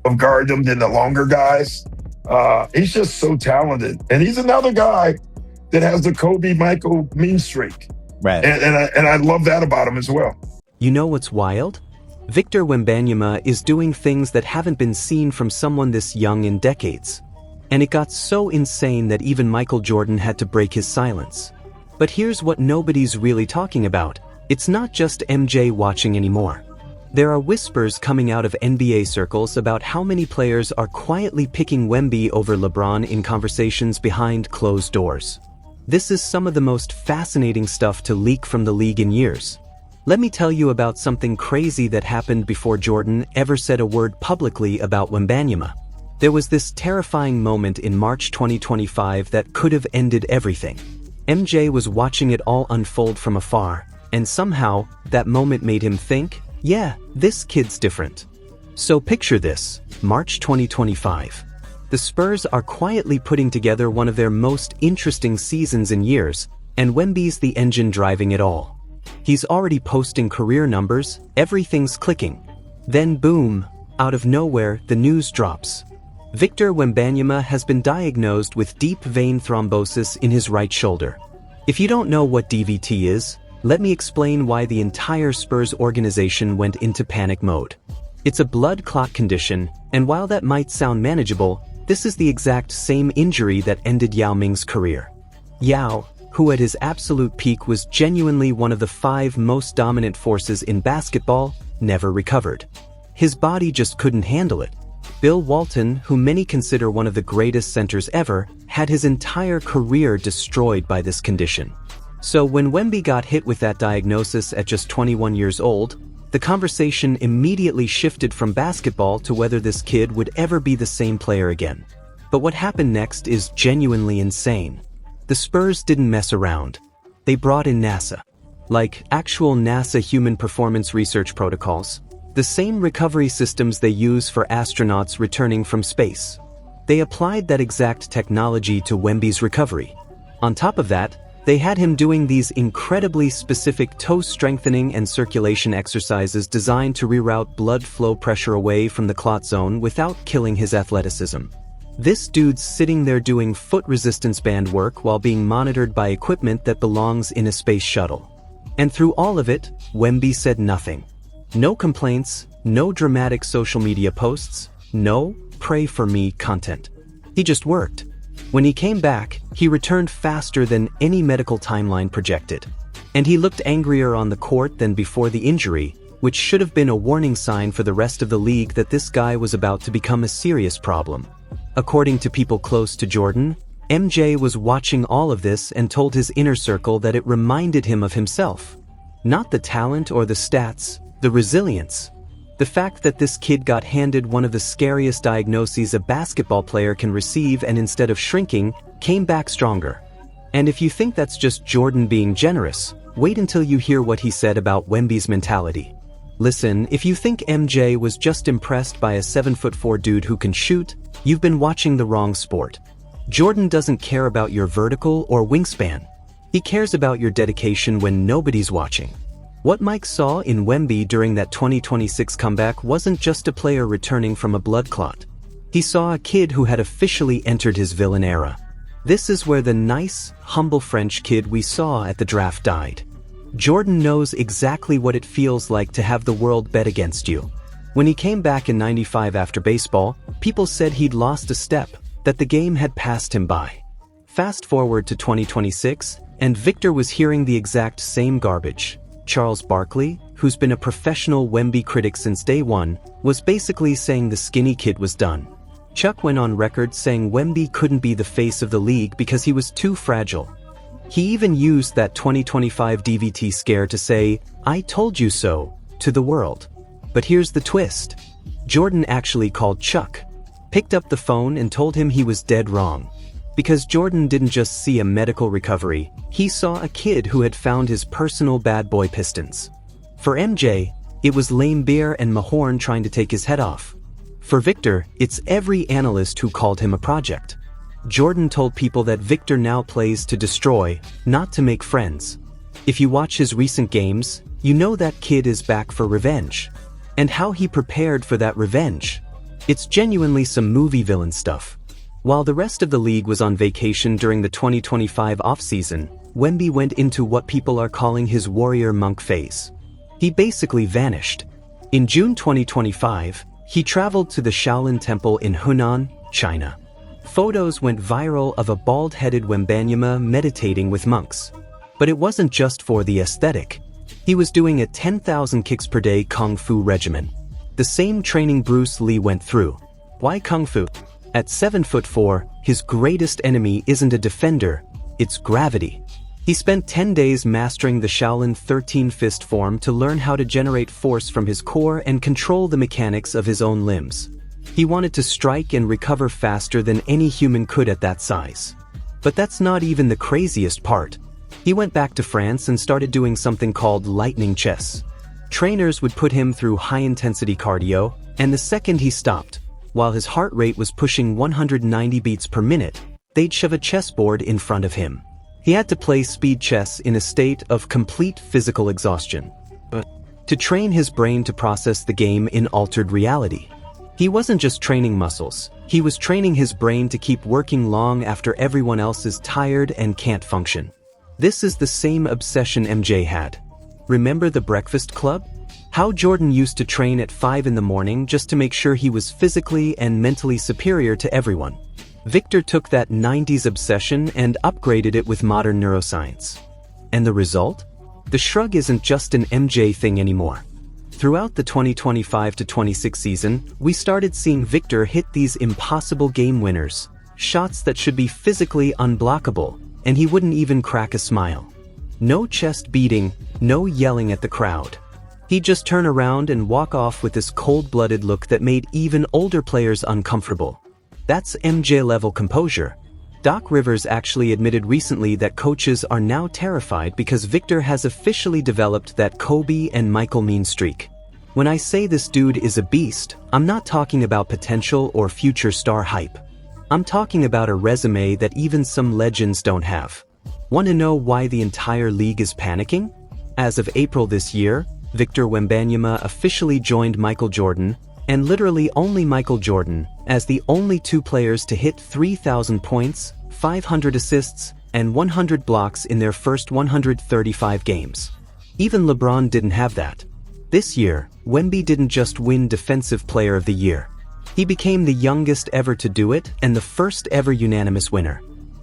of guarding him than the longer guys. He's just so talented. And he's another guy that has the Kobe Michael mean streak. Right. And I love that about him as well. You know what's wild? Victor Wembanyama is doing things that haven't been seen from someone this young in decades. And it got so insane that even Michael Jordan had to break his silence. But here's what nobody's really talking about. It's not just MJ watching anymore. There are whispers coming out of NBA circles about how many players are quietly picking Wemby over LeBron in conversations behind closed doors. This is some of the most fascinating stuff to leak from the league in years. Let me tell you about something crazy that happened before Jordan ever said a word publicly about Wembanyama. There was this terrifying moment in March 2025 that could have ended everything. MJ was watching it all unfold from afar, and somehow, that moment made him think, yeah, this kid's different. So picture this, March 2025. The Spurs are quietly putting together one of their most interesting seasons in years, and Wemby's the engine driving it all. He's already posting career numbers, everything's clicking. Then boom, out of nowhere, the news drops. Victor Wembanyama has been diagnosed with deep vein thrombosis in his right shoulder. If you don't know what DVT is, let me explain why the entire Spurs organization went into panic mode. It's a blood clot condition, and while that might sound manageable, this is the exact same injury that ended Yao Ming's career. Yao, who at his absolute peak was genuinely one of the 5 most dominant forces in basketball, never recovered. His body just couldn't handle it. Bill Walton, who many consider one of the greatest centers ever, had his entire career destroyed by this condition. So when Wemby got hit with that diagnosis at just 21 years old, the conversation immediately shifted from basketball to whether this kid would ever be the same player again. But what happened next is genuinely insane. The Spurs didn't mess around. They brought in NASA. Like actual NASA human performance research protocols. The same recovery systems they use for astronauts returning from space. They applied that exact technology to Wemby's recovery. On top of that, they had him doing these incredibly specific toe strengthening and circulation exercises designed to reroute blood flow pressure away from the clot zone without killing his athleticism. This dude's sitting there doing foot resistance band work while being monitored by equipment that belongs in a space shuttle. And through all of it, Wemby said nothing. No complaints, no dramatic social media posts, no pray for me content. He just worked. When he came back, he returned faster than any medical timeline projected. And he looked angrier on the court than before the injury, which should have been a warning sign for the rest of the league that this guy was about to become a serious problem. According to people close to Jordan, MJ was watching all of this and told his inner circle that it reminded him of himself. Not the talent or the stats, the resilience. The fact that this kid got handed one of the scariest diagnoses a basketball player can receive and instead of shrinking, came back stronger. And if you think that's just Jordan being generous, wait until you hear what he said about Wemby's mentality. Listen, if you think MJ was just impressed by a 7'4" dude who can shoot, you've been watching the wrong sport. Jordan doesn't care about your vertical or wingspan. He cares about your dedication when nobody's watching. What Mike saw in Wemby during that 2026 comeback wasn't just a player returning from a blood clot. He saw a kid who had officially entered his villain era. This is where the nice, humble French kid we saw at the draft died. Jordan knows exactly what it feels like to have the world bet against you. When he came back in '95 after baseball, people said he'd lost a step, that the game had passed him by. Fast forward to 2026, and Victor was hearing the exact same garbage. Charles Barkley, who's been a professional Wemby critic since day one, was basically saying the skinny kid was done. Chuck went on record saying Wemby couldn't be the face of the league because he was too fragile. He even used that 2025 DVT scare to say, "I told you so," to the world. But here's the twist. Jordan actually called Chuck, picked up the phone and told him he was dead wrong. Because Jordan didn't just see a medical recovery, he saw a kid who had found his personal bad boy Pistons. For MJ, it was Lame Bear and Mahorn trying to take his head off. For Victor, it's every analyst who called him a project. Jordan told people that Victor now plays to destroy, not to make friends. If you watch his recent games, you know that kid is back for revenge. And how he prepared for that revenge. It's genuinely some movie villain stuff. While the rest of the league was on vacation during the 2025 offseason, Wemby went into what people are calling his warrior monk phase. He basically vanished. In June 2025, he traveled to the Shaolin temple in Hunan, China. Photos went viral of a bald-headed Wembanyama meditating with monks. But it wasn't just for the aesthetic. He was doing a 10,000 kicks per day kung fu regimen. The same training Bruce Lee went through. Why kung fu? At 7'4", his greatest enemy isn't a defender, it's gravity. He spent 10 days mastering the Shaolin 13 fist form to learn how to generate force from his core and control the mechanics of his own limbs. He wanted to strike and recover faster than any human could at that size. But that's not even the craziest part. He went back to France and started doing something called lightning chess. Trainers would put him through high-intensity cardio, and the second he stopped, while his heart rate was pushing 190 beats per minute, they'd shove a chessboard in front of him. He had to play speed chess in a state of complete physical exhaustion. But to train his brain to process the game in altered reality. He wasn't just training muscles, he was training his brain to keep working long after everyone else is tired and can't function. This is the same obsession MJ had. Remember the Breakfast Club? How Jordan used to train at 5 in the morning just to make sure he was physically and mentally superior to everyone. Victor took that 90s obsession and upgraded it with modern neuroscience. And the result? The shrug isn't just an MJ thing anymore. Throughout the 2025-26 season, we started seeing Victor hit these impossible game winners, shots that should be physically unblockable, and he wouldn't even crack a smile. No chest beating, no yelling at the crowd. He'd just turn around and walk off with this cold-blooded look that made even older players uncomfortable. That's MJ-level composure. Doc Rivers actually admitted recently that coaches are now terrified because Victor has officially developed that Kobe and Michael mean streak. When I say this dude is a beast, I'm not talking about potential or future star hype. I'm talking about a resume that even some legends don't have. Want to know why the entire league is panicking? As of April this year, Victor Wembanyama officially joined Michael Jordan, and literally only Michael Jordan, as the only two players to hit 3,000 points, 500 assists, and 100 blocks in their first 135 games. Even LeBron didn't have that. This year, Wemby didn't just win Defensive Player of the Year. He became the youngest ever to do it and the first ever unanimous winner.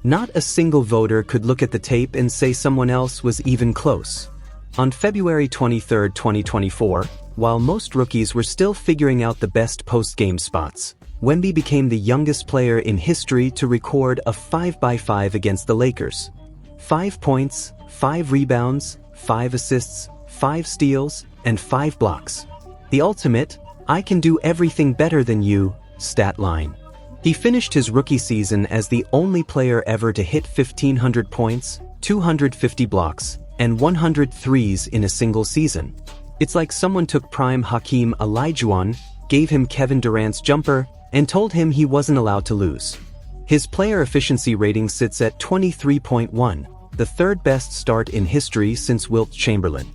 Not a single voter could look at the tape and say someone else was even close. On February 23, 2024, while most rookies were still figuring out the best post-game spots, Wemby became the youngest player in history to record a 5x5 against the Lakers. 5 points, 5 rebounds, 5 assists, 5 steals, and 5 blocks. The ultimate, I can do everything better than you, stat line. He finished his rookie season as the only player ever to hit 1,500 points, 250 blocks, and 100 threes in a single season. It's like someone took prime Hakeem Olajuwon, gave him Kevin Durant's jumper, and told him he wasn't allowed to lose. His player efficiency rating sits at 23.1, the third best start in history since Wilt Chamberlain.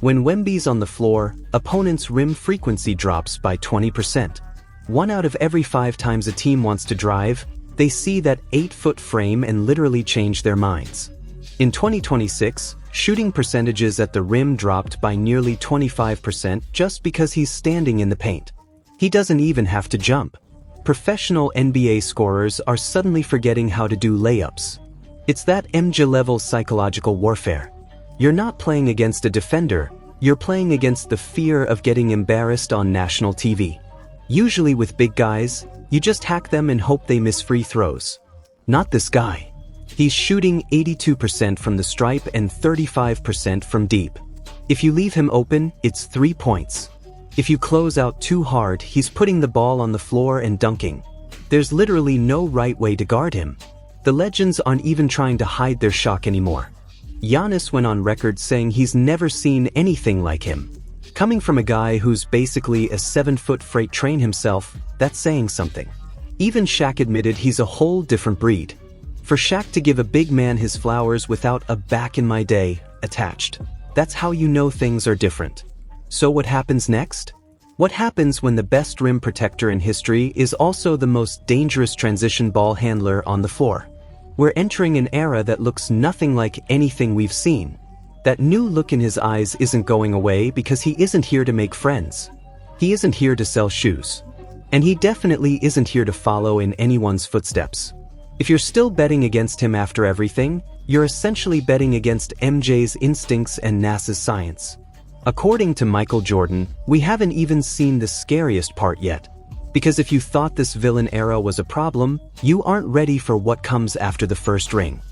When Wemby's on the floor, opponents' rim frequency drops by 20%. 1 out of every 5 times a team wants to drive, they see that 8-foot frame and literally change their minds. In 2026, shooting percentages at the rim dropped by nearly 25% just because he's standing in the paint. He doesn't even have to jump. Professional NBA scorers are suddenly forgetting how to do layups. It's that MJ-level psychological warfare. You're not playing against a defender, you're playing against the fear of getting embarrassed on national TV. Usually with big guys, you just hack them and hope they miss free throws. Not this guy. He's shooting 82% from the stripe and 35% from deep. If you leave him open, it's 3 points. If you close out too hard, he's putting the ball on the floor and dunking. There's literally no right way to guard him. The legends aren't even trying to hide their shock anymore. Giannis went on record saying he's never seen anything like him. Coming from a guy who's basically a 7-foot freight train himself, that's saying something. Even Shaq admitted he's a whole different breed. For Shaq to give a big man his flowers without a "back in my day" attached, that's how you know things are different. So what happens next? What happens when the best rim protector in history is also the most dangerous transition ball handler on the floor? We're entering an era that looks nothing like anything we've seen. That new look in his eyes isn't going away because he isn't here to make friends. He isn't here to sell shoes. And he definitely isn't here to follow in anyone's footsteps. If you're still betting against him after everything, you're essentially betting against MJ's instincts and NASA's science. According to Michael Jordan, we haven't even seen the scariest part yet. Because if you thought this villain era was a problem, you aren't ready for what comes after the first ring.